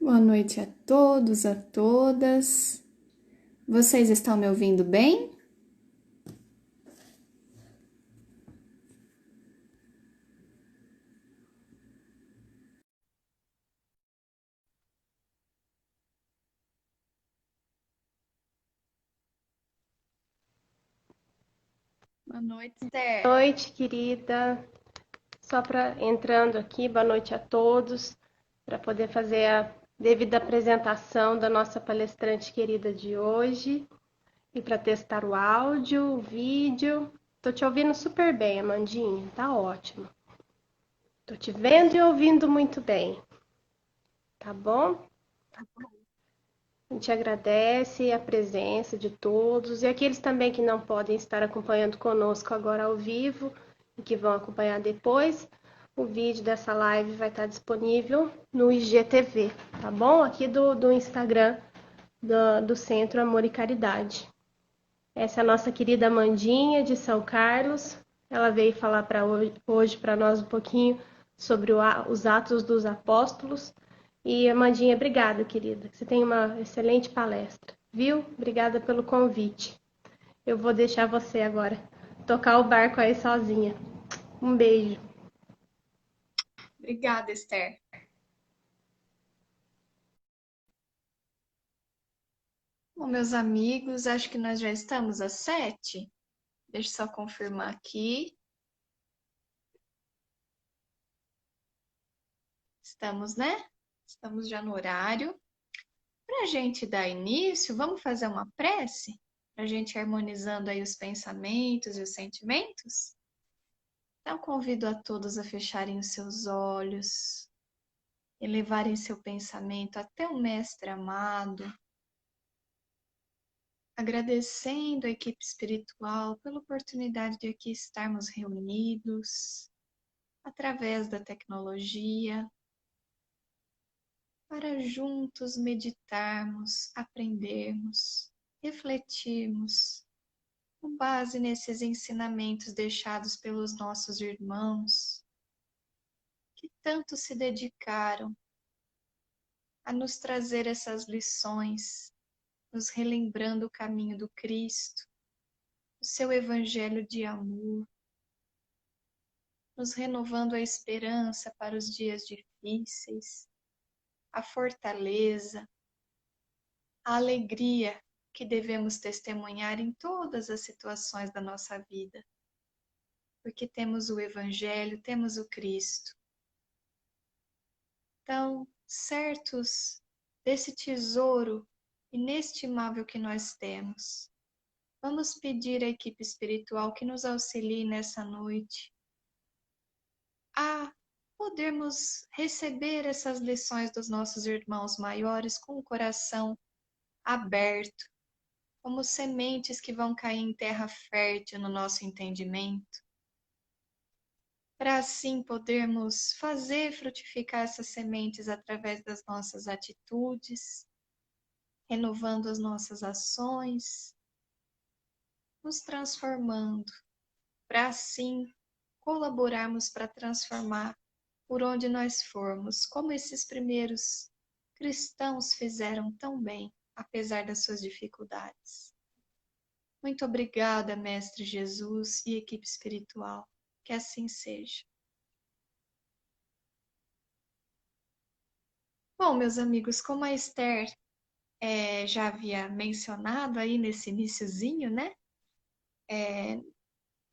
Boa noite a todos, a todas. Vocês estão me ouvindo bem? Boa noite, Esther. Boa noite, querida. Só para entrando aqui, boa noite a todos, para poder fazer a devida apresentação da nossa palestrante querida de hoje e para testar o áudio, o vídeo. Tô te ouvindo super bem, Amandinha, tá ótimo. Tô te vendo e ouvindo muito bem, tá bom? A gente agradece a presença de todos e aqueles também que não podem estar acompanhando conosco agora ao vivo e que vão acompanhar depois. O vídeo dessa live vai estar disponível no IGTV, tá bom? Aqui do Instagram do Centro Amor e Caridade. Essa é a nossa querida Amandinha de São Carlos. Ela veio falar hoje para nós um pouquinho sobre os Atos dos Apóstolos. E Amandinha, obrigada, querida. Você tem uma excelente palestra, viu? Obrigada pelo convite. Eu vou deixar você agora tocar o barco aí sozinha. Um beijo. Obrigada, Esther. Bom, meus amigos, acho que nós já estamos às 7. Deixa eu só confirmar aqui. Estamos, né? Estamos já no horário. Para a gente dar início, vamos fazer uma prece? Para a gente ir harmonizando aí os pensamentos e os sentimentos? Então, convido a todos a fecharem os seus olhos, elevarem seu pensamento até o Mestre amado, agradecendo a equipe espiritual pela oportunidade de aqui estarmos reunidos através da tecnologia para juntos meditarmos, aprendermos, refletirmos com base nesses ensinamentos deixados pelos nossos irmãos que tanto se dedicaram a nos trazer essas lições, nos relembrando o caminho do Cristo, o seu evangelho de amor, nos renovando a esperança para os dias difíceis, a fortaleza, a alegria que devemos testemunhar em todas as situações da nossa vida, porque temos o evangelho, temos o Cristo. Então, certos desse tesouro inestimável que nós temos, vamos pedir à equipe espiritual que nos auxilie nessa noite a podermos receber essas lições dos nossos irmãos maiores com o coração aberto, como sementes que vão cair em terra fértil no nosso entendimento, para assim podermos fazer frutificar essas sementes através das nossas atitudes, renovando as nossas ações, nos transformando, para assim colaborarmos para transformar por onde nós formos, como esses primeiros cristãos fizeram tão bem, apesar das suas dificuldades. Muito obrigada, Mestre Jesus e equipe espiritual. Que assim seja. Bom, meus amigos, como a Esther já havia mencionado aí nesse iniciozinho, né?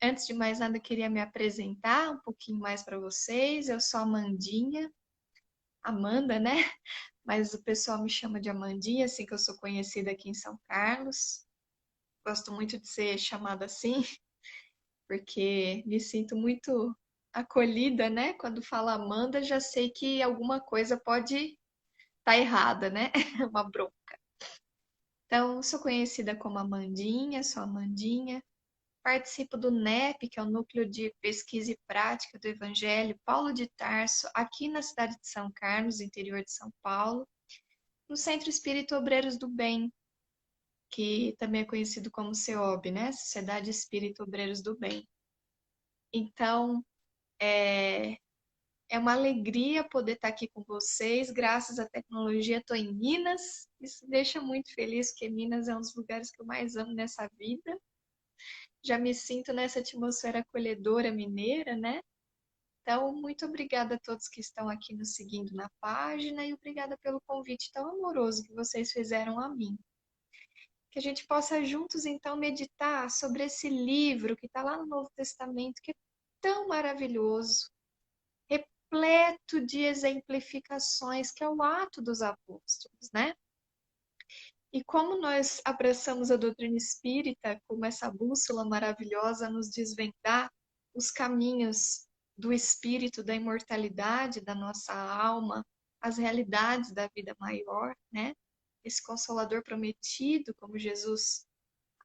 Antes de mais nada, eu queria me apresentar um pouquinho mais para vocês. Eu sou a Amandinha, Amanda, né? Mas o pessoal me chama de Amandinha, assim que eu sou conhecida aqui em São Carlos. Gosto muito de ser chamada assim, porque me sinto muito acolhida, né? Quando fala Amanda, já sei que alguma coisa pode estar errada, né? Uma bronca. Então, sou conhecida como Amandinha, sou Amandinha. Participo do NEP, que é o Núcleo de Pesquisa e Prática do Evangelho Paulo de Tarso, aqui na cidade de São Carlos, interior de São Paulo, no Centro Espírita Obreiros do Bem, que também é conhecido como CEOB, né? Sociedade Espírita Obreiros do Bem. Então, É uma alegria poder estar aqui com vocês. Graças à tecnologia, estou em Minas. Isso me deixa muito feliz, porque Minas é um dos lugares que eu mais amo nessa vida. Já me sinto nessa atmosfera acolhedora mineira, né? Então, muito obrigada a todos que estão aqui nos seguindo na página e obrigada pelo convite tão amoroso que vocês fizeram a mim. Que a gente possa juntos, então, meditar sobre esse livro que está lá no Novo Testamento, que é tão maravilhoso, repleto de exemplificações, que é o Atos dos Apóstolos, né? E como nós abraçamos a doutrina espírita como essa bússola maravilhosa a nos desvendar os caminhos do espírito, da imortalidade da nossa alma, as realidades da vida maior, né? Esse consolador prometido, como Jesus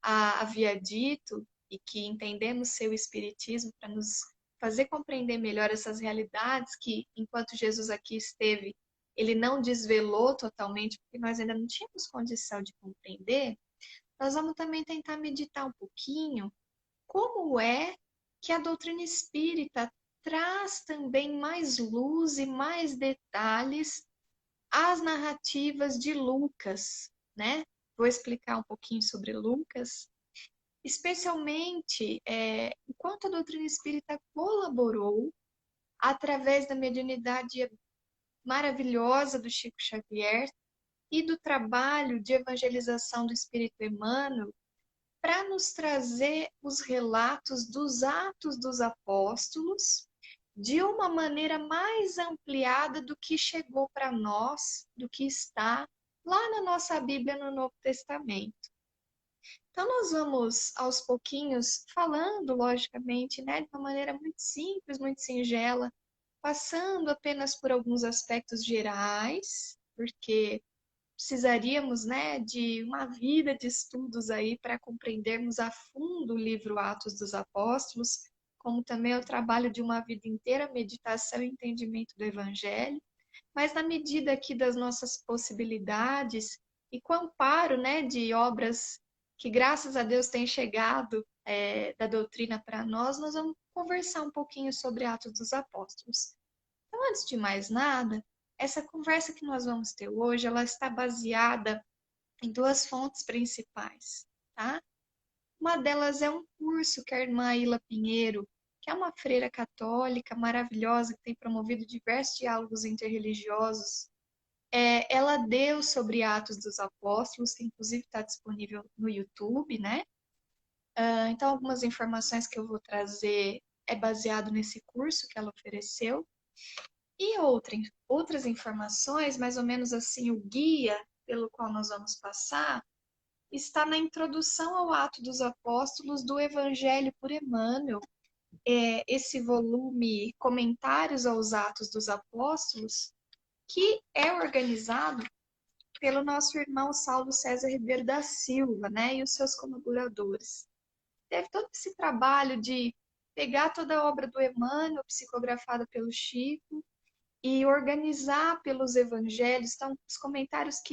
havia dito, e que entendemos seu espiritismo para nos fazer compreender melhor essas realidades que, enquanto Jesus aqui esteve, ele não desvelou totalmente, porque nós ainda não tínhamos condição de compreender. Nós vamos também tentar meditar um pouquinho como é que a doutrina espírita traz também mais luz e mais detalhes às narrativas de Lucas, né? Vou explicar um pouquinho sobre Lucas, especialmente enquanto a doutrina espírita colaborou através da mediunidade maravilhosa do Chico Xavier e do trabalho de evangelização do Espírito Emmanuel para nos trazer os relatos dos Atos dos Apóstolos de uma maneira mais ampliada do que chegou para nós, do que está lá na nossa Bíblia no Novo Testamento. Então, nós vamos, aos pouquinhos, falando, logicamente, né, de uma maneira muito simples, muito singela, passando apenas por alguns aspectos gerais, porque precisaríamos, né, de uma vida de estudos aí para compreendermos a fundo o livro Atos dos Apóstolos, como também o trabalho de uma vida inteira, meditação e entendimento do Evangelho, mas na medida aqui das nossas possibilidades e com o amparo, né, de obras que, graças a Deus, têm chegado da doutrina para nós vamos conversar um pouquinho sobre Atos dos Apóstolos. Então, antes de mais nada, essa conversa que nós vamos ter hoje, ela está baseada em duas fontes principais, tá? Uma delas é um curso que a irmã Ila Pinheiro, que é uma freira católica maravilhosa, que tem promovido diversos diálogos interreligiosos, ela deu sobre Atos dos Apóstolos, que inclusive está disponível no YouTube, né? Então, algumas informações que eu vou trazer é baseado nesse curso que ela ofereceu. E outras informações, mais ou menos assim, o guia pelo qual nós vamos passar, está na introdução ao Ato dos Apóstolos do Evangelho por Emmanuel, esse volume Comentários aos Atos dos Apóstolos, que é organizado pelo nosso irmão Saulo César Ribeiro da Silva, né, e os seus colaboradores. Teve todo esse trabalho de pegar toda a obra do Emmanuel, psicografada pelo Chico, e organizar pelos evangelhos. Então,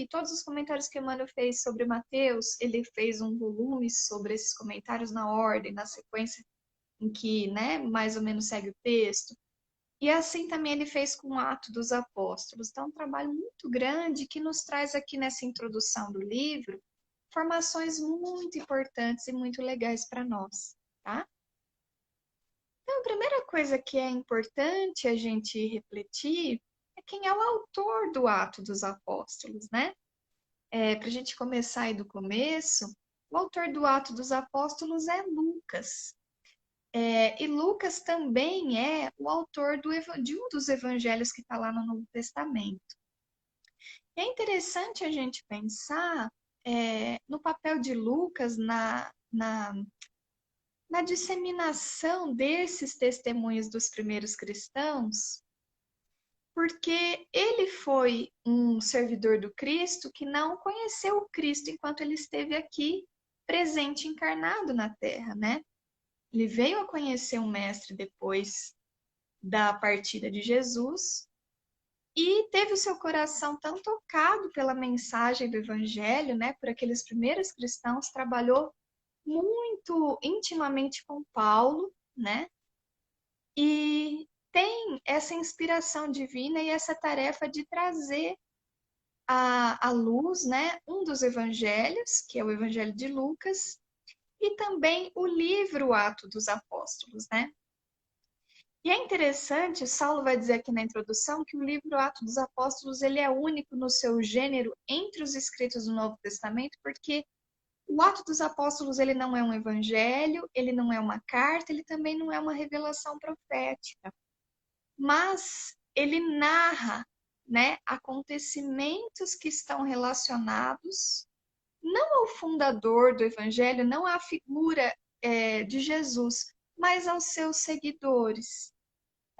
todos os comentários que Emmanuel fez sobre Mateus, ele fez um volume sobre esses comentários na ordem, na sequência em que, né, mais ou menos segue o texto. E assim também ele fez com o Ato dos Apóstolos. Então, um trabalho muito grande que nos traz aqui nessa introdução do livro informações muito importantes e muito legais para nós, tá? Então, a primeira coisa que é importante a gente refletir é quem é o autor do Ato dos Apóstolos, né? Para a gente começar aí do começo, o autor do Ato dos Apóstolos é Lucas. E Lucas também é o autor de um dos evangelhos que está lá no Novo Testamento. É interessante a gente pensar no papel de Lucas na disseminação desses testemunhos dos primeiros cristãos, porque ele foi um servidor do Cristo que não conheceu o Cristo enquanto ele esteve aqui, presente, encarnado na Terra, né? Ele veio a conhecer o Mestre depois da partida de Jesus e teve o seu coração tão tocado pela mensagem do Evangelho, né? Por aqueles primeiros cristãos, trabalhou muito intimamente com Paulo, né? E tem essa inspiração divina e essa tarefa de trazer à luz, né, um dos evangelhos, que é o Evangelho de Lucas, e também o livro Atos dos Apóstolos, né? E é interessante, Saulo vai dizer aqui na introdução que o livro Atos dos Apóstolos ele é único no seu gênero entre os escritos do Novo Testamento, porque o Atos dos Apóstolos ele não é um evangelho, ele não é uma carta, ele também não é uma revelação profética, mas ele narra, né, acontecimentos que estão relacionados não ao fundador do evangelho, não à figura de Jesus, mas aos seus seguidores.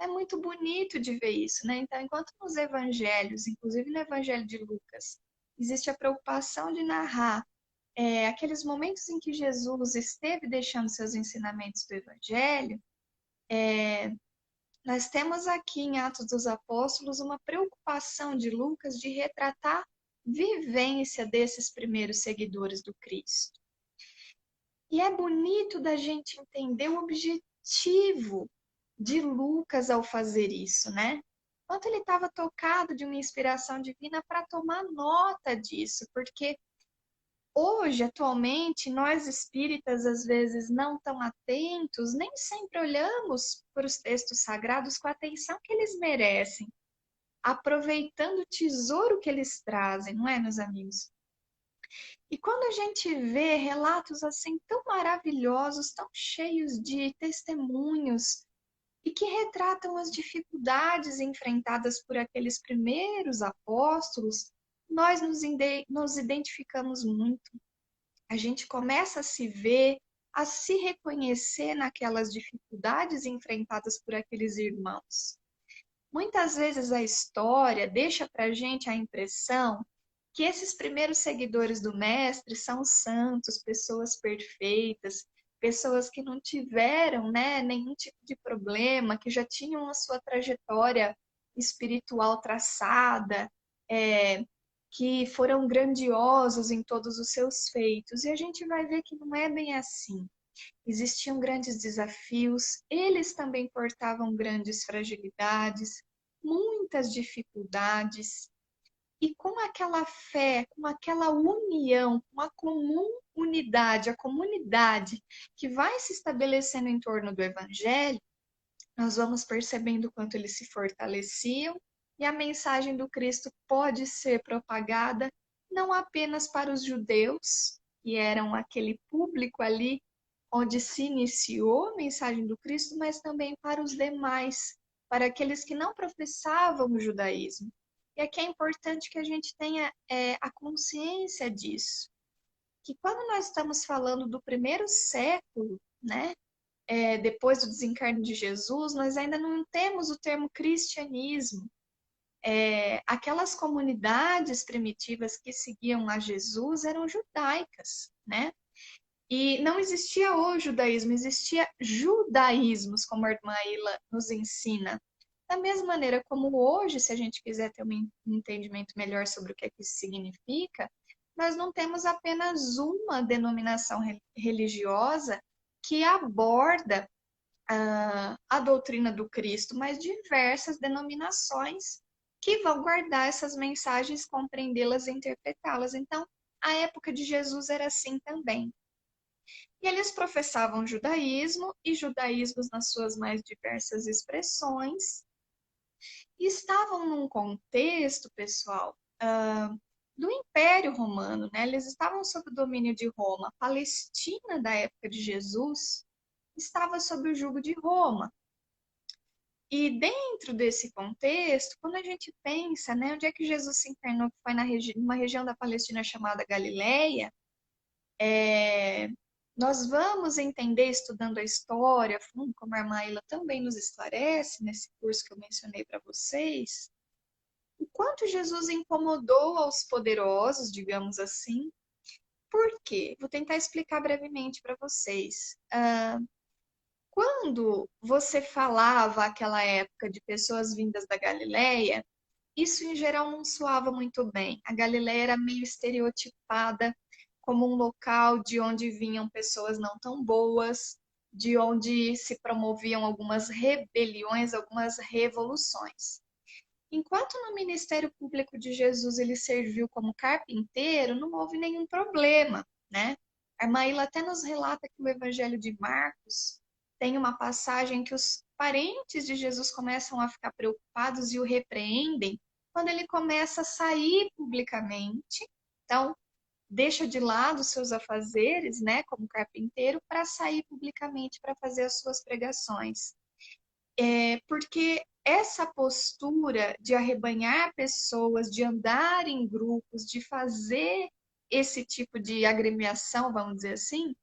É muito bonito de ver isso, né? Então, enquanto nos evangelhos, inclusive no evangelho de Lucas, existe a preocupação de narrar aqueles momentos em que Jesus esteve deixando seus ensinamentos do evangelho, nós temos aqui em Atos dos Apóstolos uma preocupação de Lucas de retratar a vivência desses primeiros seguidores do Cristo. E é bonito da gente entender o objetivo de Lucas ao fazer isso, né? Quanto ele estava tocado de uma inspiração divina para tomar nota disso, porque hoje, atualmente, nós espíritas às vezes não tão atentos, nem sempre olhamos para os textos sagrados com a atenção que eles merecem, aproveitando o tesouro que eles trazem, não é, meus amigos? E quando a gente vê relatos assim tão maravilhosos, tão cheios de testemunhos, e que retratam as dificuldades enfrentadas por aqueles primeiros apóstolos, nós nos identificamos muito. A gente começa a se ver, a se reconhecer naquelas dificuldades enfrentadas por aqueles irmãos. Muitas vezes a história deixa para a gente a impressão que esses primeiros seguidores do Mestre são santos, pessoas perfeitas, pessoas que não tiveram, né, nenhum tipo de problema, que já tinham a sua trajetória espiritual traçada, que foram grandiosos em todos os seus feitos. E a gente vai ver que não é bem assim. Existiam grandes desafios, eles também portavam grandes fragilidades, muitas dificuldades. E com aquela fé, com aquela união, com a comum unidade, a comunidade que vai se estabelecendo em torno do Evangelho, nós vamos percebendo o quanto eles se fortaleciam e a mensagem do Cristo pode ser propagada não apenas para os judeus, que eram aquele público ali onde se iniciou a mensagem do Cristo, mas também para os demais, para aqueles que não professavam o judaísmo. E aqui é importante que a gente tenha a consciência disso, que quando nós estamos falando do primeiro século, né, depois do desencarne de Jesus, nós ainda não temos o termo cristianismo. Aquelas comunidades primitivas que seguiam a Jesus eram judaicas, né? E não existia o judaísmo, existia judaísmos, como a irmã Ila nos ensina. Da mesma maneira como hoje, se a gente quiser ter um entendimento melhor sobre o que isso significa, nós não temos apenas uma denominação religiosa que aborda a doutrina do Cristo, mas diversas denominações que vão guardar essas mensagens, compreendê-las e interpretá-las. Então, a época de Jesus era assim também. E eles professavam judaísmo e judaísmos nas suas mais diversas expressões. E estavam num contexto, pessoal, do Império Romano, né? Eles estavam sob o domínio de Roma. A Palestina da época de Jesus estava sob o jugo de Roma. E dentro desse contexto, quando a gente pensa, né, onde é que Jesus se internou, que foi numa região da Palestina chamada Galileia, nós vamos entender, estudando a história, como a irmã Ila também nos esclarece nesse curso que eu mencionei para vocês, o quanto Jesus incomodou aos poderosos, digamos assim. Por quê? Vou tentar explicar brevemente para vocês. Quando você falava aquela época de pessoas vindas da Galileia, isso em geral não soava muito bem. A Galileia era meio estereotipada como um local de onde vinham pessoas não tão boas. de onde se promoviam algumas rebeliões, algumas revoluções. Enquanto no ministério público de Jesus ele serviu como carpinteiro, não houve nenhum problema, né? A Maíla até nos relata que o Evangelho de Marcos tem uma passagem que os parentes de Jesus começam a ficar preocupados e o repreendem quando ele começa a sair publicamente. Então, deixa de lado os seus afazeres, né, como carpinteiro, para sair publicamente para fazer as suas pregações. Porque essa postura de arrebanhar pessoas, de andar em grupos, de fazer esse tipo de agremiação, vamos dizer assim,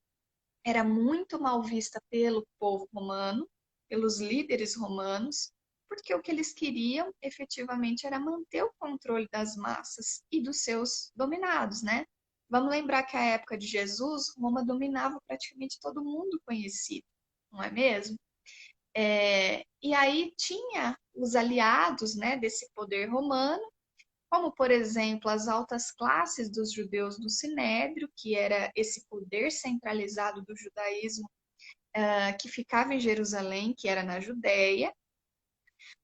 era muito mal vista pelo povo romano, pelos líderes romanos, porque o que eles queriam efetivamente era manter o controle das massas e dos seus dominados, né? Vamos lembrar que a época de Jesus, Roma dominava praticamente todo mundo conhecido, não é mesmo? E aí tinha os aliados, né, desse poder romano, como, por exemplo, as altas classes dos judeus do Sinédrio, que era esse poder centralizado do judaísmo, que ficava em Jerusalém, que era na Judéia.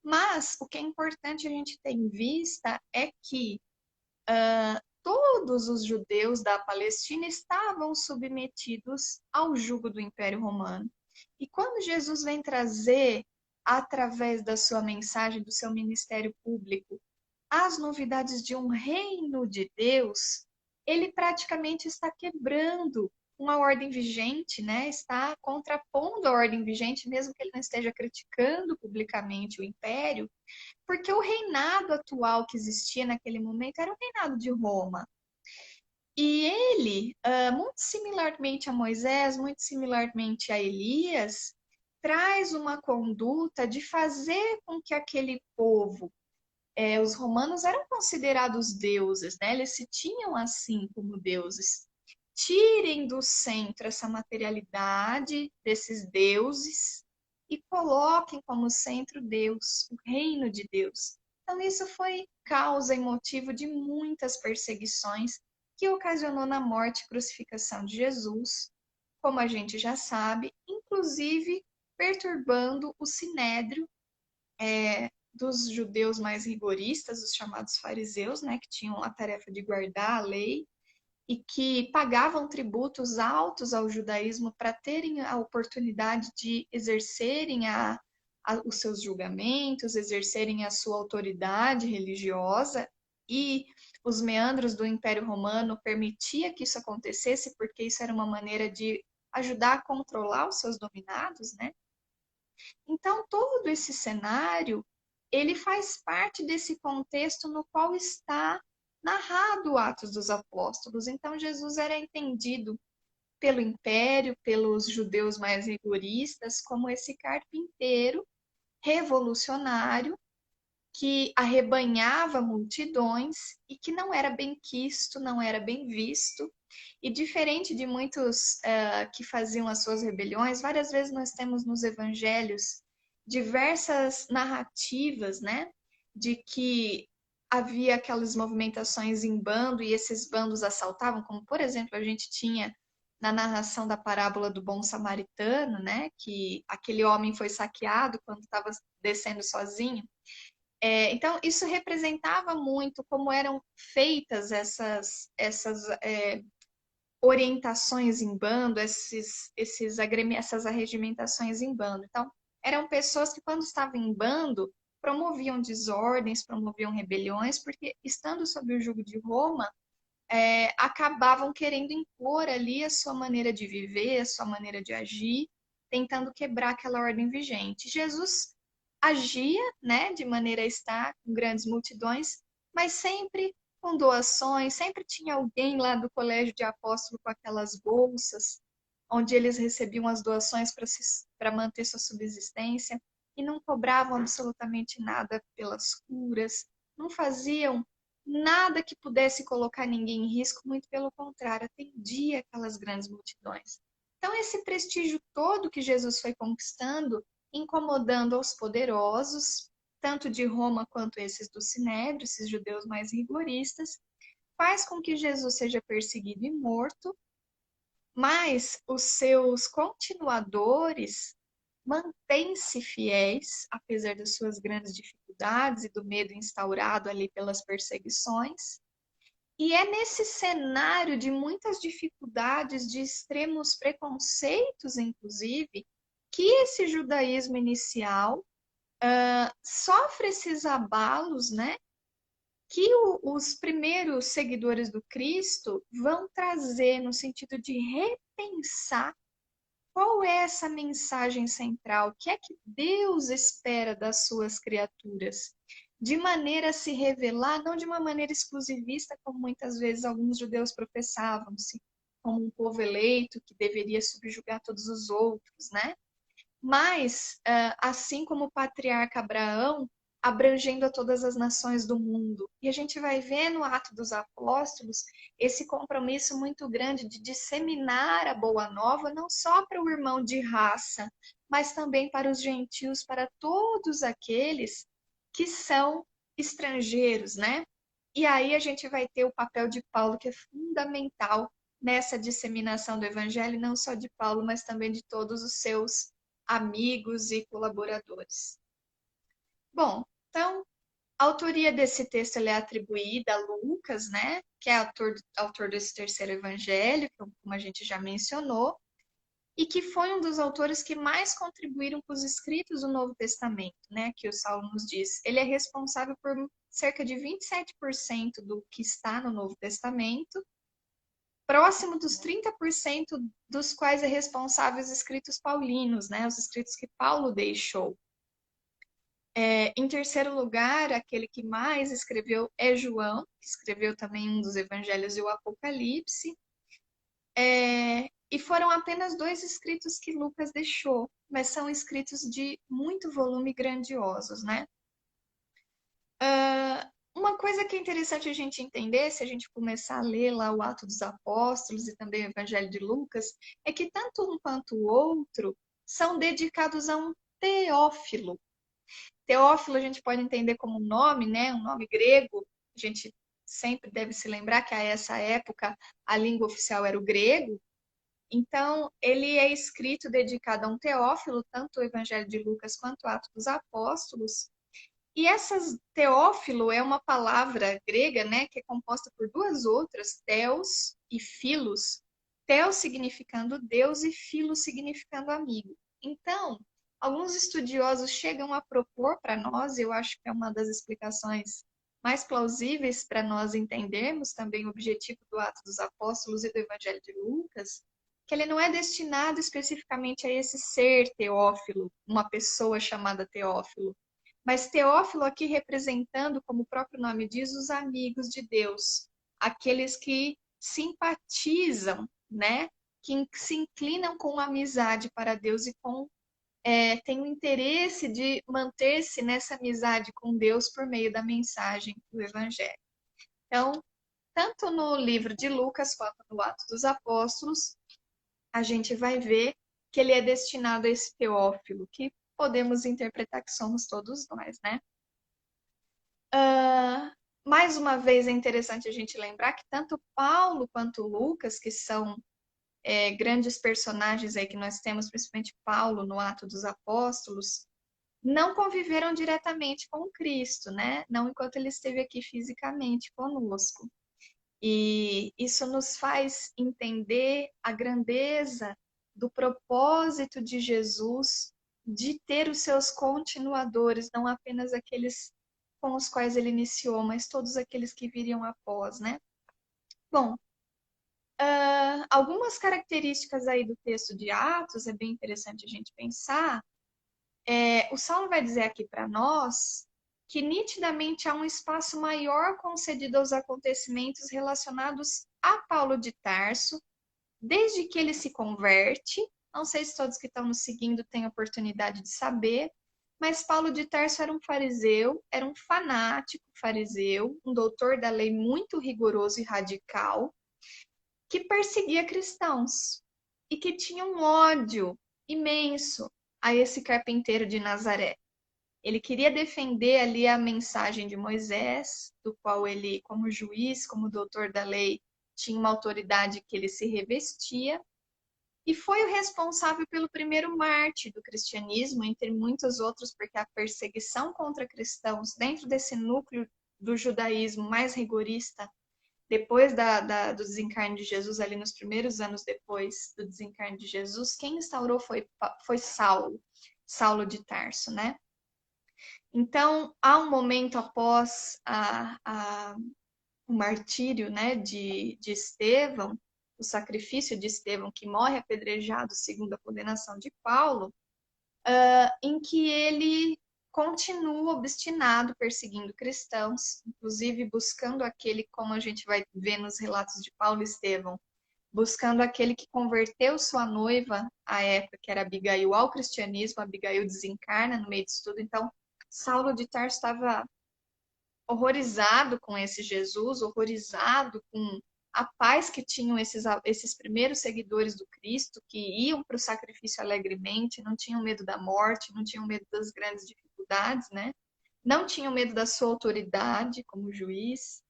Mas o que é importante a gente ter em vista é que todos os judeus da Palestina estavam submetidos ao jugo do Império Romano. E quando Jesus vem trazer, através da sua mensagem, do seu ministério público, as novidades de um reino de Deus, ele praticamente está quebrando uma ordem vigente, né? Está contrapondo a ordem vigente, mesmo que ele não esteja criticando publicamente o império, porque o reinado atual que existia naquele momento era o reinado de Roma. E ele, muito similarmente a Moisés, muito similarmente a Elias, traz uma conduta de fazer com que aquele povo, os romanos eram considerados deuses, né? Eles se tinham assim como deuses. Tirem do centro essa materialidade desses deuses e coloquem como centro Deus, o reino de Deus. Então, isso foi causa e motivo de muitas perseguições que ocasionou na morte e crucificação de Jesus, como a gente já sabe, inclusive perturbando o sinédrio dos judeus mais rigoristas, os chamados fariseus, né, que tinham a tarefa de guardar a lei e que pagavam tributos altos ao judaísmo para terem a oportunidade de exercerem os seus julgamentos, exercerem a sua autoridade religiosa, e os meandros do Império Romano permitia que isso acontecesse, porque isso era uma maneira de ajudar a controlar os seus dominados, né? Então, todo esse cenário, ele faz parte desse contexto no qual está narrado Atos dos Apóstolos. Então, Jesus era entendido pelo império, pelos judeus mais rigoristas, como esse carpinteiro revolucionário que arrebanhava multidões e que não era bem quisto, não era bem visto. E diferente de muitos que faziam as suas rebeliões, várias vezes nós temos nos evangelhos diversas narrativas, né, de que havia aquelas movimentações em bando e esses bandos assaltavam, como por exemplo a gente tinha na narração da parábola do bom samaritano, né, que aquele homem foi saqueado quando estava descendo sozinho. Então, isso representava muito como eram feitas essas orientações em bando, essas arregimentações em bando. Então, eram pessoas que, quando estavam em bando, promoviam desordens, promoviam rebeliões, porque, estando sob o jugo de Roma, acabavam querendo impor ali a sua maneira de viver, a sua maneira de agir, tentando quebrar aquela ordem vigente. Jesus agia, né, de maneira a estar com grandes multidões, mas sempre com doações, sempre tinha alguém lá do colégio de apóstolo com aquelas bolsas, onde eles recebiam as doações para manter sua subsistência, e não cobravam absolutamente nada pelas curas, não faziam nada que pudesse colocar ninguém em risco, muito pelo contrário, atendia aquelas grandes multidões. Então, esse prestígio todo que Jesus foi conquistando, incomodando aos poderosos, tanto de Roma quanto esses do Sinédrio, esses judeus mais rigoristas, faz com que Jesus seja perseguido e morto, mas os seus continuadores mantêm-se fiéis, apesar das suas grandes dificuldades e do medo instaurado ali pelas perseguições. E é nesse cenário de muitas dificuldades, de extremos preconceitos, inclusive, que esse judaísmo inicial sofre esses abalos, né? Que os primeiros seguidores do Cristo vão trazer no sentido de repensar qual é essa mensagem central, o que é que Deus espera das suas criaturas, de maneira a se revelar, não de uma maneira exclusivista, como muitas vezes alguns judeus professavam-se, como um povo eleito que deveria subjugar todos os outros, né? Mas, assim como o patriarca Abraão, abrangendo a todas as nações do mundo. E a gente vai ver no Ato dos Apóstolos esse compromisso muito grande de disseminar a boa nova, não só para o irmão de raça, mas também para os gentios, para todos aqueles que são estrangeiros, né? E aí a gente vai ter o papel de Paulo, que é fundamental nessa disseminação do evangelho, não só de Paulo, mas também de todos os seus amigos e colaboradores. Bom, então, a autoria desse texto é atribuída a Lucas, né, que é autor desse terceiro evangelho, como a gente já mencionou, e que foi um dos autores que mais contribuíram com os escritos do Novo Testamento, né, que o Saulo nos diz. Ele é responsável por cerca de 27% do que está no Novo Testamento, próximo dos 30% dos quais é responsável os escritos paulinos, né, os escritos que Paulo deixou. Em terceiro lugar, aquele que mais escreveu é João, que escreveu também um dos evangelhos e o Apocalipse. E foram apenas 2 escritos que Lucas deixou, mas são escritos de muito volume grandiosos, né? Uma coisa que é interessante a gente entender, se a gente começar a ler lá o Ato dos Apóstolos e também o Evangelho de Lucas, é que tanto um quanto o outro são dedicados a um Teófilo. Teófilo a gente pode entender como um nome, né? Um nome grego. A gente sempre deve se lembrar que a essa época a língua oficial era o grego. Então, ele é escrito dedicado a um Teófilo, tanto o Evangelho de Lucas quanto o Atos dos Apóstolos. E essas Teófilo é uma palavra grega, né, que é composta por 2 outras, Theos e Philos. Theos significando Deus e Philos significando amigo. Então, alguns estudiosos chegam a propor para nós, eu acho que é uma das explicações mais plausíveis para nós entendermos também o objetivo do Atos dos Apóstolos e do Evangelho de Lucas, que ele não é destinado especificamente a esse ser Teófilo, uma pessoa chamada Teófilo, mas Teófilo aqui representando, como o próprio nome diz, os amigos de Deus, aqueles que simpatizam, né? Que se inclinam com amizade para Deus e têm o interesse de manter-se nessa amizade com Deus por meio da mensagem do Evangelho. Então, tanto no livro de Lucas quanto no Atos dos Apóstolos, a gente vai ver que ele é destinado a esse Teófilo, que podemos interpretar que somos todos nós, né? Mais uma vez é interessante a gente lembrar que tanto Paulo quanto Lucas, que são grandes personagens aí que nós temos, principalmente Paulo no Ato dos Apóstolos, não conviveram diretamente com Cristo, né? Não enquanto ele esteve aqui fisicamente conosco. E isso nos faz entender a grandeza do propósito de Jesus de ter os seus continuadores, não apenas aqueles com os quais ele iniciou, mas todos aqueles que viriam após, né? Bom, algumas características aí do texto de Atos, é bem interessante a gente pensar. O Saulo vai dizer aqui para nós que nitidamente há um espaço maior concedido aos acontecimentos relacionados a Paulo de Tarso, desde que ele se converte. Não sei se todos que estão nos seguindo têm oportunidade de saber, mas Paulo de Tarso era um fariseu, era um fanático fariseu, um doutor da lei muito rigoroso e radical, que perseguia cristãos e que tinha um ódio imenso a esse carpinteiro de Nazaré. Ele queria defender ali a mensagem de Moisés, do qual ele, como juiz, como doutor da lei, tinha uma autoridade que ele se revestia, e foi o responsável pelo primeiro mártir do cristianismo, entre muitos outros, porque a perseguição contra cristãos dentro desse núcleo do judaísmo mais rigorista, depois do desencarne de Jesus, ali nos primeiros anos depois do desencarne de Jesus, quem instaurou foi Saulo, Saulo de Tarso, né? Então, há um momento após o martírio, né, de Estevão, o sacrifício de Estevão, que morre apedrejado segundo a condenação de Paulo, em que ele continua obstinado perseguindo cristãos, inclusive buscando aquele, como a gente vai ver nos relatos de Paulo e Estevão, buscando aquele que converteu sua noiva, à época, que era Abigail, ao cristianismo. Abigail desencarna no meio disso tudo. Então, Saulo de Tarso estava horrorizado com esse Jesus, horrorizado com a paz que tinham esses primeiros seguidores do Cristo, que iam para o sacrifício alegremente, não tinham medo da morte, não tinham medo das grandes dificuldades, né? Não tinham medo da sua autoridade como juiz.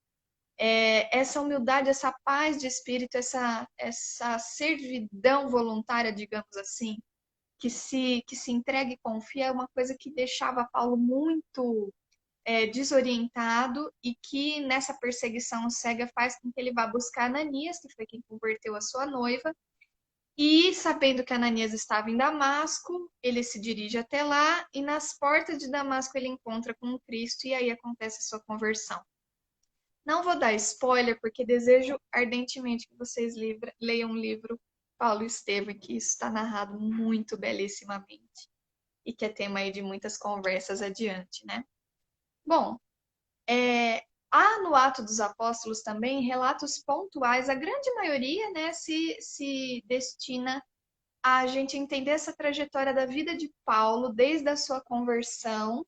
Essa humildade, essa paz de espírito, essa servidão voluntária, digamos assim, que se entrega e confia, é uma coisa que deixava Paulo muito desorientado, e que nessa perseguição cega faz com que ele vá buscar Ananias, que foi quem converteu a sua noiva, e sabendo que Ananias estava em Damasco, ele se dirige até lá, e nas portas de Damasco ele encontra com o Cristo, e aí acontece a sua conversão. Não vou dar spoiler, porque desejo ardentemente que vocês leiam o livro Paulo e Estevão, que isso está narrado muito belíssimamente, e que é tema aí de muitas conversas adiante, né? Bom, há no Ato dos Apóstolos também relatos pontuais, a grande maioria, né, se destina a gente entender essa trajetória da vida de Paulo, desde a sua conversão,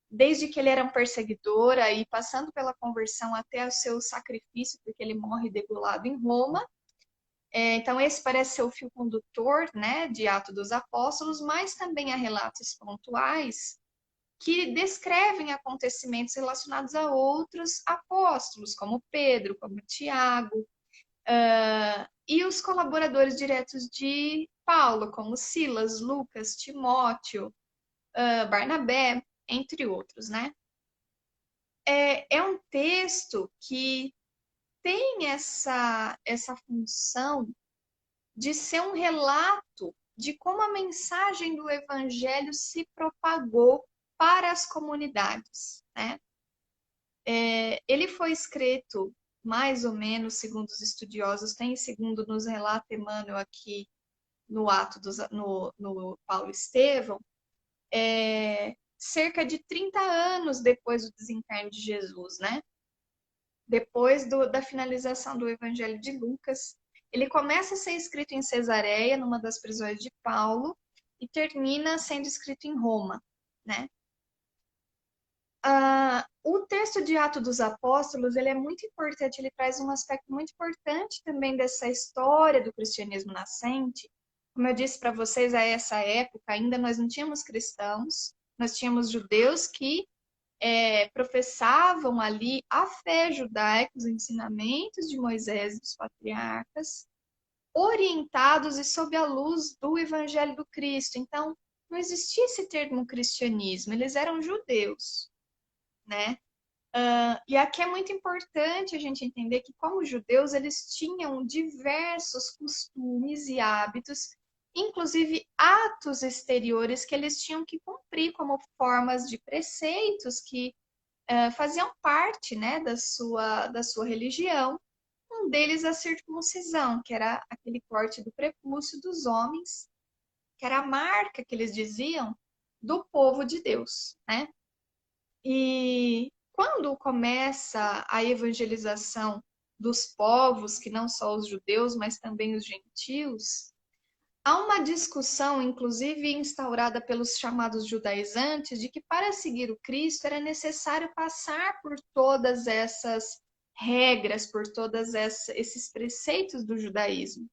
desde que ele era um perseguidor, aí passando pela conversão até o seu sacrifício, porque ele morre degolado em Roma. Então esse parece ser o fio condutor, né, de Atos dos Apóstolos, mas também há relatos pontuais que descrevem acontecimentos relacionados a outros apóstolos, como Pedro, como Tiago, e os colaboradores diretos de Paulo, como Silas, Lucas, Timóteo, Barnabé, entre outros, né? É um texto que tem essa função de ser um relato de como a mensagem do evangelho se propagou para as comunidades, né? Ele foi escrito, mais ou menos, segundo os estudiosos, tem segundo nos relata Emmanuel aqui no Paulo Estevão, cerca de 30 anos depois do desencarne de Jesus, né? Depois da finalização do Evangelho de Lucas. Ele começa a ser escrito em Cesareia, numa das prisões de Paulo, e termina sendo escrito em Roma, né? O texto de Atos dos Apóstolos, ele é muito importante, ele traz um aspecto muito importante também dessa história do cristianismo nascente. Como eu disse para vocês, a essa época ainda nós não tínhamos cristãos, nós tínhamos judeus que professavam ali a fé judaica, os ensinamentos de Moisés e dos patriarcas, orientados e sob a luz do Evangelho do Cristo. Então, não existia esse termo cristianismo, eles eram judeus, né? E aqui é muito importante a gente entender que, como judeus, eles tinham diversos costumes e hábitos, inclusive atos exteriores que eles tinham que cumprir como formas de preceitos que faziam parte, né, da sua religião. Um deles a circuncisão, que era aquele corte do prepúcio dos homens, que era a marca que eles diziam do povo de Deus, né? E quando começa a evangelização dos povos, que não só os judeus, mas também os gentios, há uma discussão, inclusive instaurada pelos chamados judaizantes, de que para seguir o Cristo era necessário passar por todas essas regras, por todos esses preceitos do judaísmo.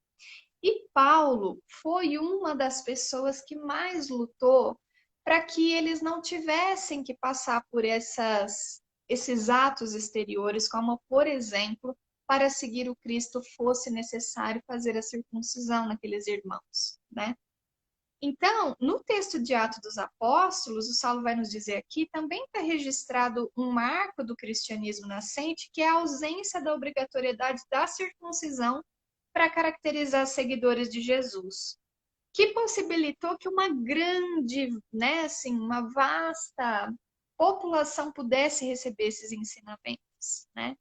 E Paulo foi uma das pessoas que mais lutou para que eles não tivessem que passar por esses atos exteriores, como, por exemplo, para seguir o Cristo fosse necessário fazer a circuncisão naqueles irmãos, né? Então, no texto de Atos dos Apóstolos, o Saulo vai nos dizer aqui, também está registrado um marco do cristianismo nascente, que é a ausência da obrigatoriedade da circuncisão para caracterizar seguidores de Jesus, que possibilitou que uma grande, né, assim, uma vasta população pudesse receber esses ensinamentos, né?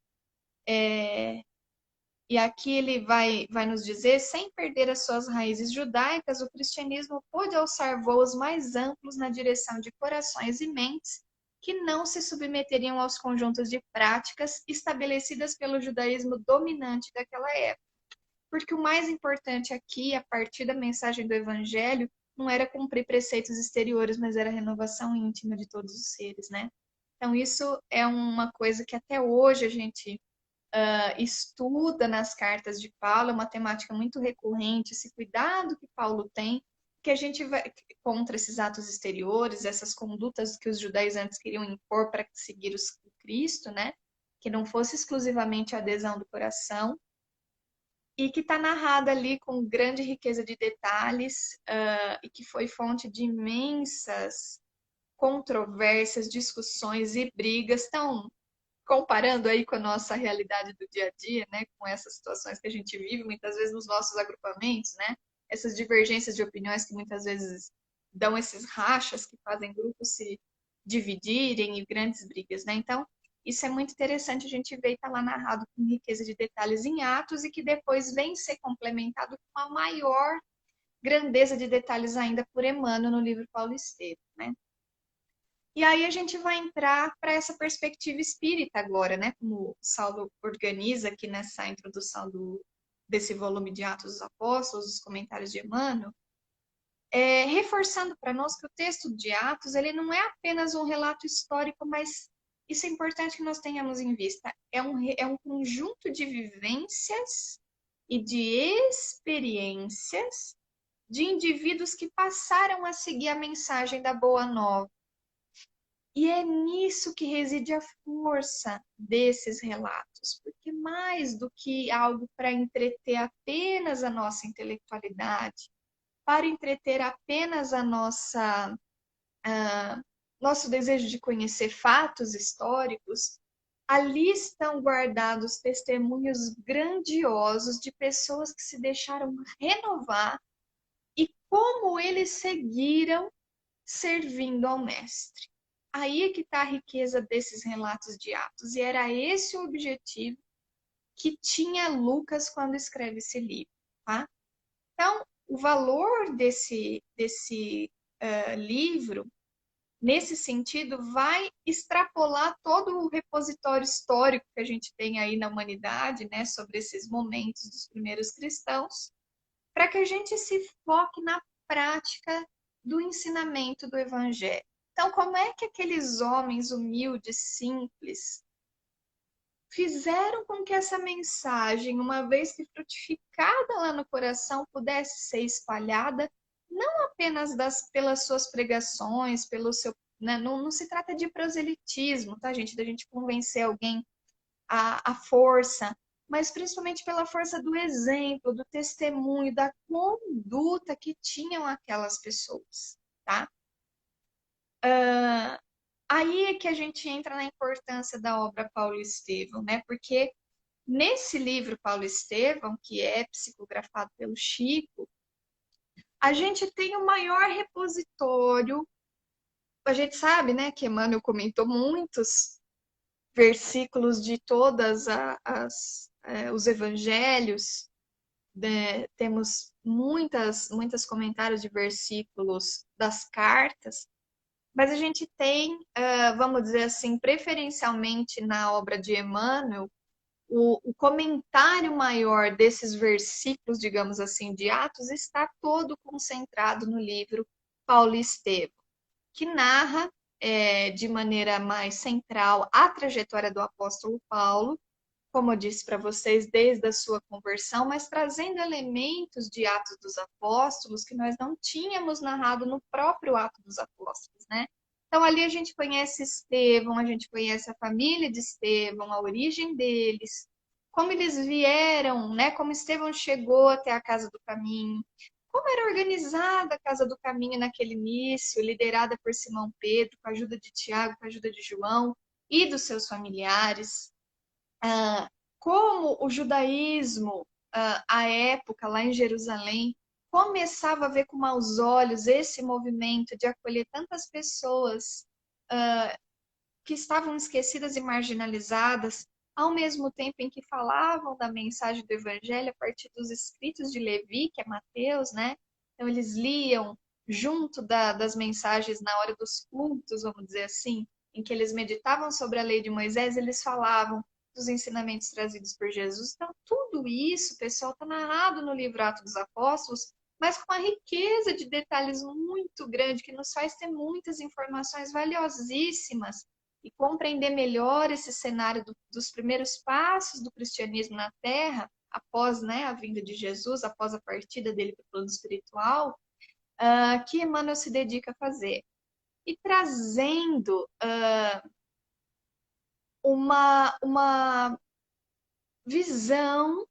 E aqui ele vai nos dizer, sem perder as suas raízes judaicas, o cristianismo pôde alçar voos mais amplos na direção de corações e mentes que não se submeteriam aos conjuntos de práticas estabelecidas pelo judaísmo dominante daquela época. Porque o mais importante aqui, a partir da mensagem do evangelho, não era cumprir preceitos exteriores, mas era a renovação íntima de todos os seres, né? Então isso é uma coisa que até hoje a gente estuda nas cartas de Paulo, é uma temática muito recorrente, esse cuidado que Paulo tem, que a gente vai contra esses atos exteriores, essas condutas que os judaizantes queriam impor para seguir o Cristo, né? Que não fosse exclusivamente a adesão do coração, e que está narrada ali com grande riqueza de detalhes, e que foi fonte de imensas controvérsias, discussões e brigas. Então, comparando aí com a nossa realidade do dia a dia, né, com essas situações que a gente vive muitas vezes nos nossos agrupamentos, né, essas divergências de opiniões que muitas vezes dão esses rachas que fazem grupos se dividirem e grandes brigas, né? Então, isso é muito interessante a gente ver e tá lá narrado com riqueza de detalhes em Atos e que depois vem ser complementado com uma maior grandeza de detalhes ainda por Emmanuel no livro Paulo Estevam, né? E aí a gente vai entrar para essa perspectiva espírita agora, né? Como o Saulo organiza aqui nessa introdução desse volume de Atos dos Apóstolos, os comentários de Emmanuel, reforçando para nós que o texto de Atos ele não é apenas um relato histórico, mas isso é importante que nós tenhamos em vista. É um conjunto de vivências e de experiências de indivíduos que passaram a seguir a mensagem da Boa Nova. E é nisso que reside a força desses relatos, porque mais do que algo para entreter apenas a nossa intelectualidade, para entreter apenas a nosso desejo de conhecer fatos históricos, ali estão guardados testemunhos grandiosos de pessoas que se deixaram renovar e como eles seguiram servindo ao Mestre. Aí é que está a riqueza desses relatos de Atos, e era esse o objetivo que tinha Lucas quando escreve esse livro, tá? Então, o valor desse livro, nesse sentido, vai extrapolar todo o repositório histórico que a gente tem aí na humanidade, né, sobre esses momentos dos primeiros cristãos, para que a gente se foque na prática do ensinamento do Evangelho. Então, como é que aqueles homens humildes, simples, fizeram com que essa mensagem, uma vez que frutificada lá no coração, pudesse ser espalhada, não apenas pelas suas pregações, pelo seu, né, não se trata de proselitismo, tá, gente? Da gente convencer alguém à força, mas principalmente pela força do exemplo, do testemunho, da conduta que tinham aquelas pessoas, tá? Aí é que a gente entra na importância da obra Paulo Estevão, né? Porque nesse livro Paulo Estevão, que é psicografado pelo Chico, a gente tem o maior repositório. A gente sabe, né, que Emmanuel comentou muitos versículos de todas os evangelhos, né? Temos muitos comentários de versículos das cartas, mas a gente tem, vamos dizer assim, preferencialmente na obra de Emmanuel, o comentário maior desses versículos, digamos assim, de Atos, está todo concentrado no livro Paulo Estevão, que narra de maneira mais central a trajetória do apóstolo Paulo, como eu disse para vocês, desde a sua conversão, mas trazendo elementos de Atos dos Apóstolos que nós não tínhamos narrado no próprio Atos dos Apóstolos, né? Então, ali a gente conhece Estevão, a gente conhece a família de Estevão, a origem deles, como eles vieram, né? Como Estevão chegou até a Casa do Caminho, como era organizada a Casa do Caminho naquele início, liderada por Simão Pedro, com a ajuda de Tiago, com a ajuda de João e dos seus familiares. Como o judaísmo, à época, lá em Jerusalém, começava a ver com maus olhos esse movimento de acolher tantas pessoas que estavam esquecidas e marginalizadas, ao mesmo tempo em que falavam da mensagem do Evangelho a partir dos escritos de Levi, que é Mateus, né? Então, eles liam junto das mensagens na hora dos cultos, vamos dizer assim, em que eles meditavam sobre a lei de Moisés, eles falavam dos ensinamentos trazidos por Jesus. Então, tudo isso, pessoal, está narrado no livro Atos dos Apóstolos, mas com uma riqueza de detalhes muito grande, que nos faz ter muitas informações valiosíssimas e compreender melhor esse cenário dos primeiros passos do cristianismo na Terra, após, né, a vinda de Jesus, após a partida dele para o plano espiritual, que Emmanuel se dedica a fazer. E trazendo uma visão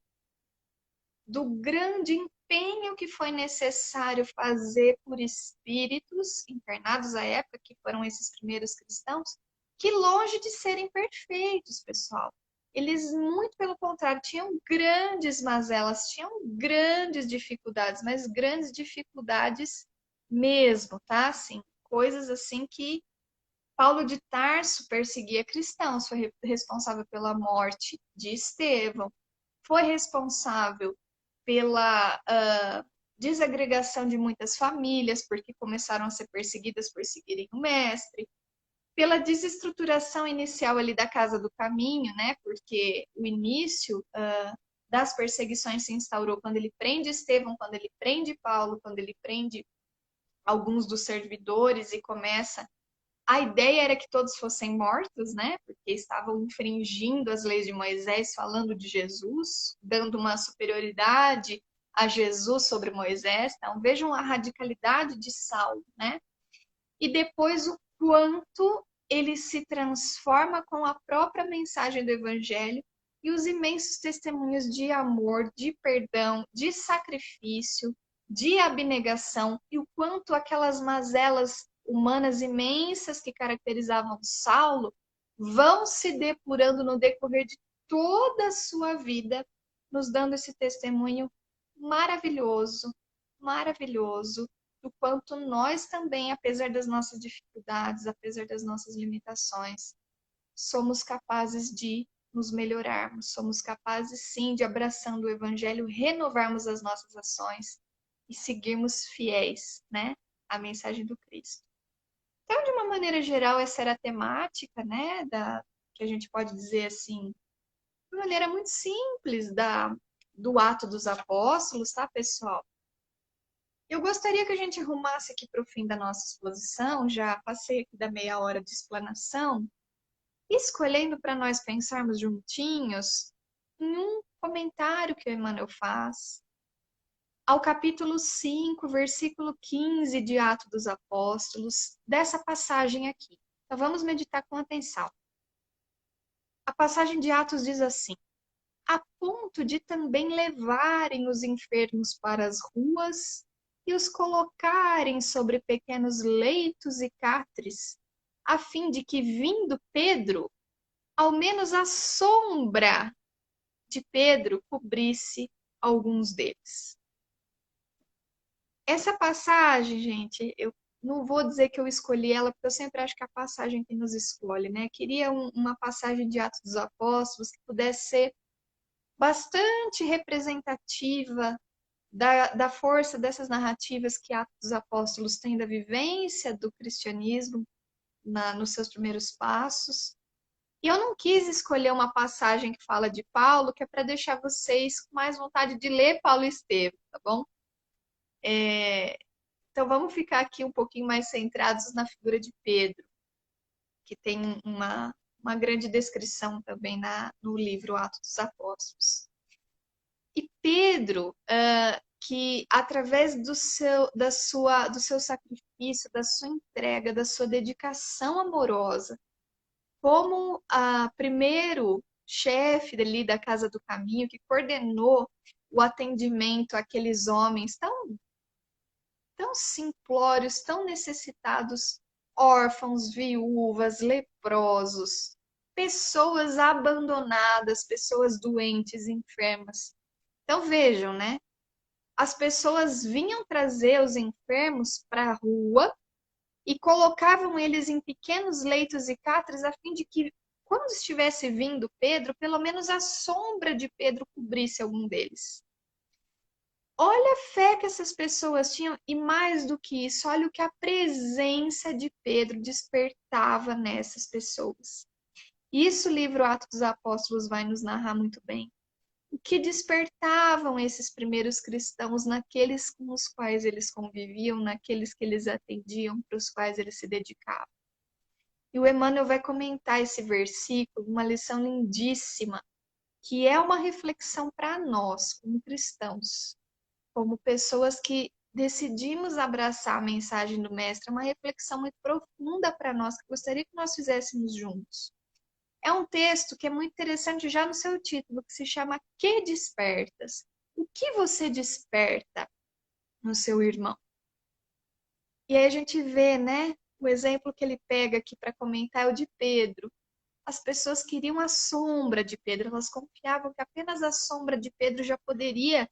do grande empenho que foi necessário fazer por espíritos encarnados à época, que foram esses primeiros cristãos, que longe de serem perfeitos, pessoal. Eles, muito pelo contrário, tinham grandes mazelas, tinham grandes dificuldades, mas grandes dificuldades mesmo, tá? Assim, coisas assim que Paulo de Tarso perseguia cristãos, foi responsável pela morte de Estevão, foi responsável pela desagregação de muitas famílias, porque começaram a ser perseguidas por seguirem o mestre, pela desestruturação inicial ali da Casa do Caminho, né? Porque o início das perseguições se instaurou quando ele prende Estevão, quando ele prende Paulo, quando ele prende alguns dos servidores e começa. A ideia era que todos fossem mortos, né? Porque estavam infringindo as leis de Moisés, falando de Jesus, dando uma superioridade a Jesus sobre Moisés. Então, vejam a radicalidade de Saulo, né? E depois o quanto ele se transforma com a própria mensagem do Evangelho e os imensos testemunhos de amor, de perdão, de sacrifício, de abnegação, e o quanto aquelas mazelas humanas imensas que caracterizavam Saulo vão se depurando no decorrer de toda a sua vida, nos dando esse testemunho maravilhoso, maravilhoso, do quanto nós também, apesar das nossas dificuldades, apesar das nossas limitações, somos capazes de nos melhorarmos, somos capazes sim de, abraçando o Evangelho, renovarmos as nossas ações e seguirmos fiéis, né, à mensagem do Cristo. Então, de uma maneira geral, essa era a temática, né, que a gente pode dizer assim, de maneira muito simples, do Ato dos Apóstolos, tá, pessoal? Eu gostaria que a gente arrumasse aqui para o fim da nossa exposição, já passei aqui da meia hora de explanação, escolhendo para nós pensarmos juntinhos em um comentário que o Emmanuel faz ao capítulo 5, versículo 15 de Atos dos Apóstolos, dessa passagem aqui. Então vamos meditar com atenção. A passagem de Atos diz assim: a ponto de também levarem os enfermos para as ruas e os colocarem sobre pequenos leitos e catres, a fim de que, vindo Pedro, ao menos a sombra de Pedro cobrisse alguns deles. Essa passagem, gente, eu não vou dizer que eu escolhi ela, porque eu sempre acho que é a passagem que nos escolhe, né? Queria uma passagem de Atos dos Apóstolos que pudesse ser bastante representativa da força dessas narrativas que Atos dos Apóstolos têm da vivência do cristianismo nos seus primeiros passos. E eu não quis escolher uma passagem que fala de Paulo, que é para deixar vocês com mais vontade de ler Paulo e Estevão, tá bom? Então vamos ficar aqui um pouquinho mais centrados na figura de Pedro, que tem uma grande descrição também no livro Atos dos Apóstolos. E Pedro, que através do seu sacrifício, da sua entrega, da sua dedicação amorosa, como primeiro chefe ali da Casa do Caminho, que coordenou o atendimento àqueles homens tão simplórios, tão necessitados, órfãos, viúvas, leprosos, pessoas abandonadas, pessoas doentes, enfermas. Então vejam, né? As pessoas vinham trazer os enfermos para a rua e colocavam eles em pequenos leitos e catres a fim de que, quando estivesse vindo Pedro, pelo menos a sombra de Pedro cobrisse algum deles. Olha a fé que essas pessoas tinham e, mais do que isso, olha o que a presença de Pedro despertava nessas pessoas. Isso o livro Atos dos Apóstolos vai nos narrar muito bem. O que despertavam esses primeiros cristãos naqueles com os quais eles conviviam, naqueles que eles atendiam, para os quais eles se dedicavam. E o Emmanuel vai comentar esse versículo, uma lição lindíssima, que é uma reflexão para nós, como cristãos, como pessoas que decidimos abraçar a mensagem do Mestre, uma reflexão muito profunda para nós, que gostaria que nós fizéssemos juntos. É um texto que é muito interessante já no seu título, que se chama Que Despertas? O que você desperta no seu irmão? E aí a gente vê, né, o exemplo que ele pega aqui para comentar é o de Pedro. As pessoas queriam a sombra de Pedro, elas confiavam que apenas a sombra de Pedro já poderia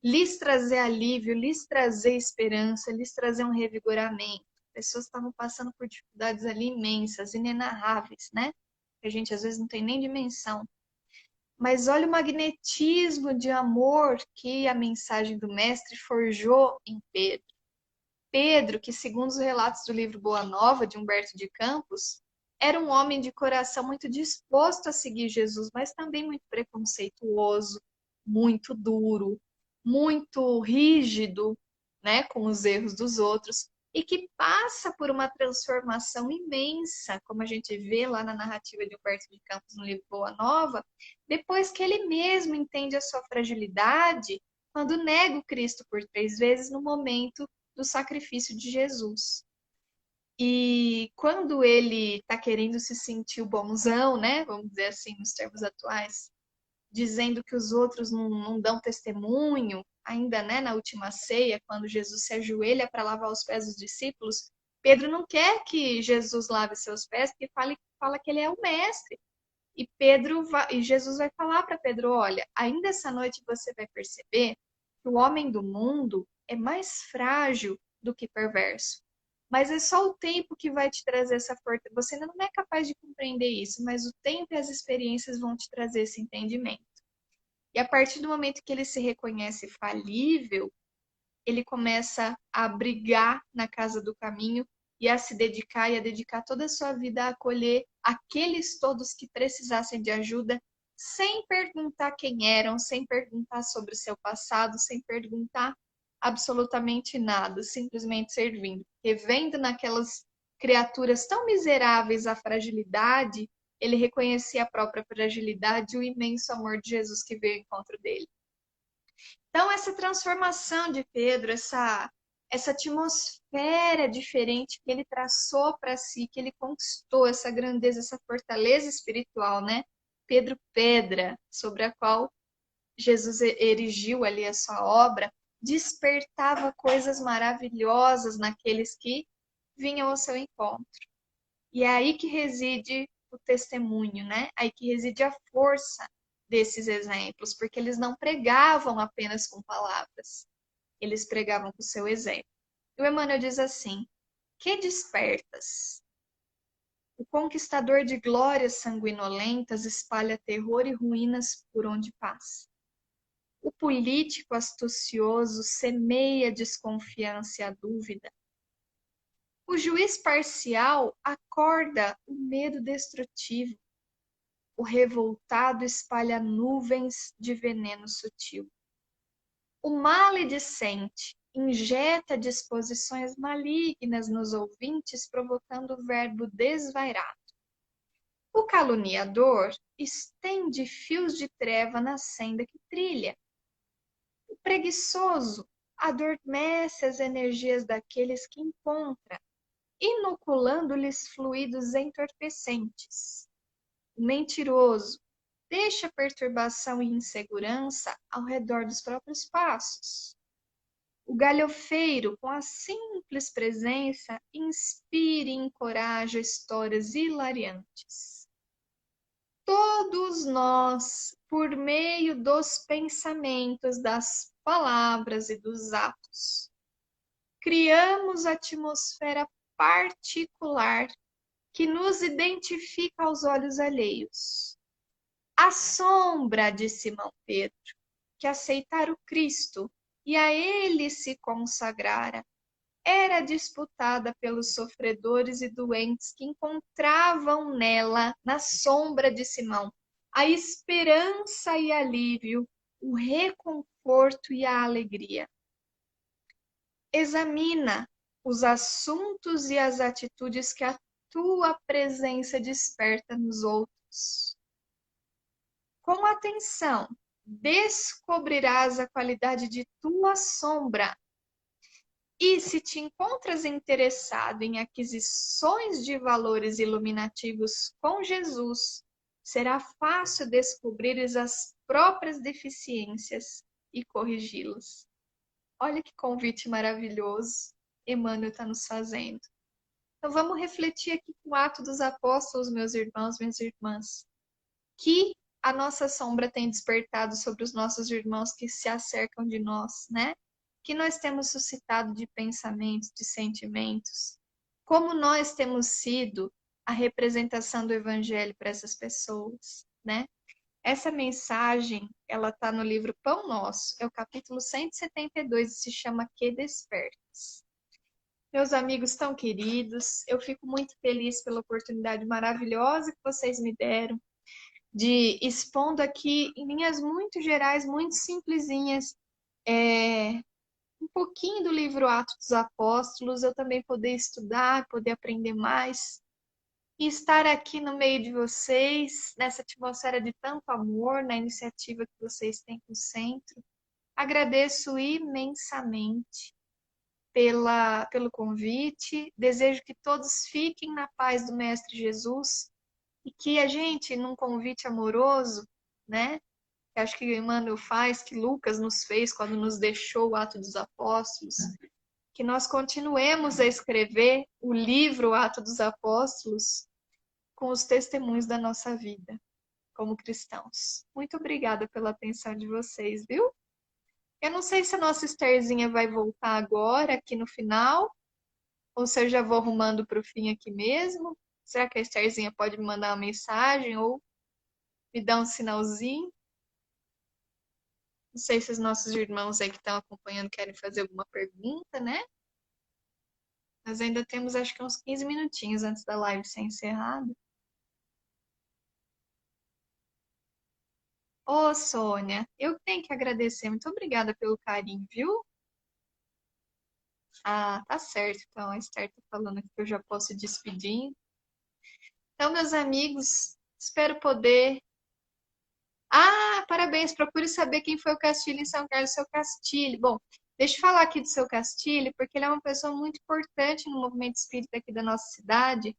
lhes trazer alívio, lhes trazer esperança, lhes trazer um revigoramento. Pessoas estavam passando por dificuldades ali imensas, inenarráveis, né? Que a gente às vezes não tem nem dimensão. Mas olha o magnetismo de amor que a mensagem do Mestre forjou em Pedro. Pedro, que segundo os relatos do livro Boa Nova, de Humberto de Campos, era um homem de coração muito disposto a seguir Jesus, mas também muito preconceituoso, muito duro, muito rígido, né, com os erros dos outros, e que passa por uma transformação imensa, como a gente vê lá na narrativa de Humberto de Campos no livro Boa Nova, depois que ele mesmo entende a sua fragilidade, quando nega o Cristo por 3 vezes no momento do sacrifício de Jesus. E quando ele está querendo se sentir o bonzão, né, vamos dizer assim, nos termos atuais, dizendo que os outros não dão testemunho, ainda, né, na última ceia, quando Jesus se ajoelha para lavar os pés dos discípulos, Pedro não quer que Jesus lave seus pés, porque fala que ele é o mestre. E Jesus vai falar para Pedro, olha, ainda essa noite você vai perceber que o homem do mundo é mais frágil do que perverso. Mas é só o tempo que vai te trazer essa força. Você ainda não é capaz de compreender isso, mas o tempo e as experiências vão te trazer esse entendimento. E a partir do momento que ele se reconhece falível, ele começa a brigar na casa do caminho e a se dedicar e a dedicar toda a sua vida a acolher aqueles todos que precisassem de ajuda, sem perguntar quem eram, sem perguntar sobre o seu passado, sem perguntar absolutamente nada, simplesmente servindo. Porque vendo naquelas criaturas tão miseráveis a fragilidade, ele reconhecia a própria fragilidade e o imenso amor de Jesus que veio ao encontro dele. Então, essa transformação de Pedro, essa atmosfera diferente que ele traçou para si, que ele conquistou, essa grandeza, essa fortaleza espiritual, né? Pedro Pedra, sobre a qual Jesus erigiu ali a sua obra, despertava coisas maravilhosas naqueles que vinham ao seu encontro. E é aí que reside o testemunho, né? Aí que reside a força desses exemplos, porque eles não pregavam apenas com palavras, eles pregavam com o seu exemplo. E o Emmanuel diz assim: que despertas? O conquistador de glórias sanguinolentas espalha terror e ruínas por onde passa. O político astucioso semeia a desconfiança e a dúvida. O juiz parcial acorda o medo destrutivo. O revoltado espalha nuvens de veneno sutil. O maledicente injeta disposições malignas nos ouvintes, provocando o verbo desvairado. O caluniador estende fios de treva na senda que trilha. O preguiçoso adormece as energias daqueles que encontra, inoculando-lhes fluidos entorpecentes. O mentiroso deixa perturbação e insegurança ao redor dos próprios passos. O galhofeiro, com a simples presença, inspira e encoraja histórias hilariantes. Todos nós, por meio dos pensamentos, das palavras e dos atos, criamos atmosfera particular que nos identifica aos olhos alheios. A sombra de Simão Pedro, que aceitara o Cristo e a ele se consagrara, era disputada pelos sofredores e doentes que encontravam nela, na sombra de Simão, a esperança e alívio, o reconforto e a alegria. Examina os assuntos e as atitudes que a tua presença desperta nos outros. Com atenção, descobrirás a qualidade de tua sombra. E se te encontras interessado em aquisições de valores iluminativos com Jesus, será fácil descobrir as próprias deficiências e corrigi-las. Olha que convite maravilhoso Emmanuel está nos fazendo. Então vamos refletir aqui com o Atos dos Apóstolos, meus irmãos, minhas irmãs, que a nossa sombra tem despertado sobre os nossos irmãos que se acercam de nós, né? Que nós temos suscitado de pensamentos, de sentimentos, como nós temos sido a representação do Evangelho para essas pessoas, né? Essa mensagem, ela está no livro Pão Nosso, é o capítulo 172 e se chama Que Despertas. Meus amigos tão queridos, eu fico muito feliz pela oportunidade maravilhosa que vocês me deram de expondo aqui em linhas muito gerais, muito simplesinhas, um pouquinho do livro Atos dos Apóstolos, eu também poder estudar, poder aprender mais e estar aqui no meio de vocês, nessa atmosfera de tanto amor, na iniciativa que vocês têm com o Centro. Agradeço imensamente pelo convite, desejo que todos fiquem na paz do Mestre Jesus e que a gente, num convite amoroso, né, que acho que Emmanuel faz, que Lucas nos fez quando nos deixou o Ato dos Apóstolos, que nós continuemos a escrever o livro Ato dos Apóstolos com os testemunhos da nossa vida como cristãos. Muito obrigada pela atenção de vocês, viu? Eu não sei se a nossa Estherzinha vai voltar agora, aqui no final, ou se eu já vou arrumando para o fim aqui mesmo. Será que a Estherzinha pode me mandar uma mensagem ou me dar um sinalzinho? Não sei se os nossos irmãos aí que estão acompanhando querem fazer alguma pergunta, né? Nós ainda temos, acho que uns 15 minutinhos antes da live ser encerrada. Ô, Sônia, eu tenho que agradecer. Muito obrigada pelo carinho, viu? Ah, tá certo. Então, a Esther tá falando aqui que eu já posso ir despedindo. Então, meus amigos, espero poder... Ah, parabéns. Procure saber quem foi o Castilho em São Carlos, seu Castilho. Bom, deixa eu falar aqui do seu Castilho, porque ele é uma pessoa muito importante no movimento espírita aqui da nossa cidade.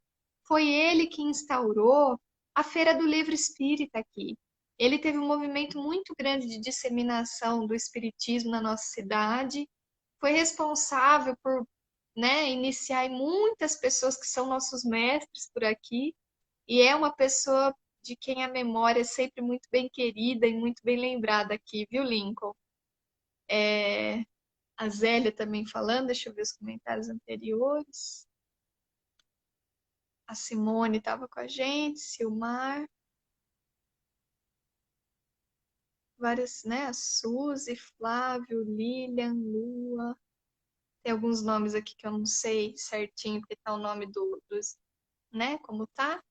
Foi ele que instaurou a Feira do Livro Espírita aqui. Ele teve um movimento muito grande de disseminação do espiritismo na nossa cidade. Foi responsável por, né, iniciar muitas pessoas que são nossos mestres por aqui. E é uma pessoa de quem a memória é sempre muito bem querida e muito bem lembrada aqui, viu, Lincoln? A Zélia também falando, deixa eu ver os comentários anteriores. A Simone estava com a gente, Silmar. Várias, né? A Suzy, Flávio, Lilian, Lua. Tem alguns nomes aqui que eu não sei certinho, porque tá o nome dos, né? Como tá.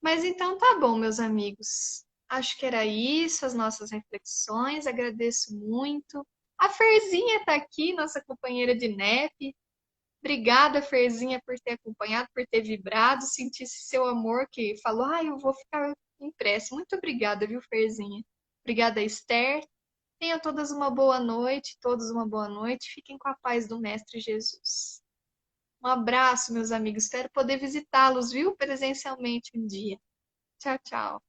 Mas então tá bom, meus amigos. Acho que era isso, as nossas reflexões. Agradeço muito. A Ferzinha tá aqui, nossa companheira de NEP. Obrigada, Ferzinha, por ter acompanhado, por ter vibrado, sentir esse seu amor que falou, eu vou ficar impressa. Muito obrigada, viu, Ferzinha? Obrigada, Esther. Tenham todas uma boa noite, todos uma boa noite. Fiquem com a paz do Mestre Jesus. Um abraço, meus amigos. Espero poder visitá-los, viu, presencialmente um dia. Tchau, tchau.